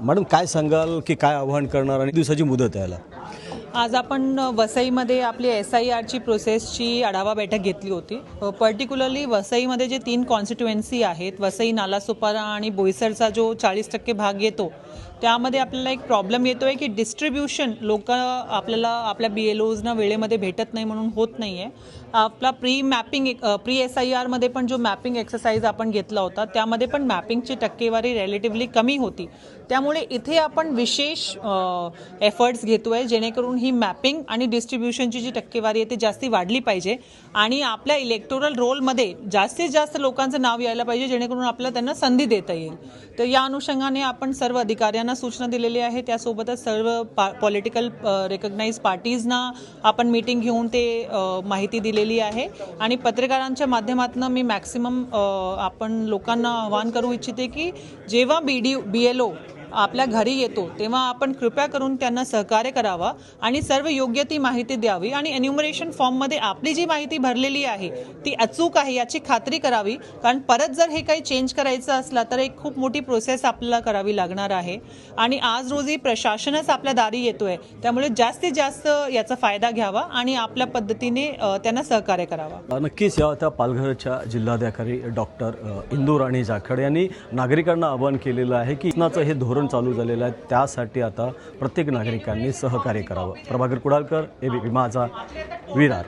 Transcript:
Madam काय सांगाल की काय आव्हान करणार आणि दिवसाची मुदत आहे याला? आज आपण वसईमध्ये आपली SIRची प्रोसेसची आढावा बैठक घेतली होती. पर्टिक्युलरली वसईमध्ये जे 3 कॉन्स्टिट्युएन्सी आहेत, वसई, नालासोपारा आणि बोईसरचा जो 40% भाग येतो, त्यामध्ये आपल्याला एक प्रॉब्लेम येतो आहे की डिस्ट्रीब्युशन आपल्याला आपल्या BLOजना वेळेमध्ये भेटत नाही म्हणून होत नाही आहे. आपला प्री SIRमध्ये पण जो मॅपिंग एक्सरसाइज आपण घेतला होता त्यामध्ये पण मॅपिंगची टक्केवारी रिलेटिव्हली कमी होती. त्यामुळे इथे आपण विशेष एफर्ट्स घेतोय जेणेकरून ही मॅपिंग आणि डिस्ट्रीब्युशनची जी टक्केवारी आहे ती जास्ती वाढली पाहिजे आणि आपल्या इलेक्टोरल रोलमध्ये जास्तीत जास्त लोकांचं नाव यायला पाहिजे जेणेकरून आपल्याला त्यांना संधी देता येईल. तर या अनुषंगाने आपण सर्व अधिकाऱ्यांना सूचना दिलेली आहे. त्यासोबतच सर्व पॉलिटिकल रेकग्नाइज पार्टीजना आपण मीटिंग घेऊन ते माहिती दिलेली आहे आणि पत्रकारांच्या माध्यमातून मी मॅक्सिमम आपण लोकांना आवाहन करू इच्छिते की जेव्हा BLO आपल्या घरी येतो तेव्हा आपण कृपया करून त्यांना सहकार्य करावा आणि सर्व योग्य ती माहिती द्यावी आणि एन्युमरेशन फॉर्ममध्ये आपली जी माहिती भरलेली आहे ती अचूक आहे याची खात्री करावी, कारण परत जर हे काही चेंज करायचं असला तर एक खूप मोठी प्रोसेस आपल्याला करावी लागणार आहे आणि आज रोजी प्रशासनच आपल्या दारी येतोय, त्यामुळे जास्तीत जास्त याचा फायदा घ्यावा आणि आपल्या पद्धतीने त्यांना सहकार्य करावा. नक्कीच या त्या पालघरच्या जिल्हाधिकारी डॉक्टर इंदुराणी जाखड यांनी नागरिकांना आवाहन केलेलं आहे की शासनाचं हे धोरण चालू झालेलं आहे, त्यासाठी आता प्रत्येक नागरिकांनी सहकार्य करावं. प्रभाकर कुडालकर, ABP माझा, विरार.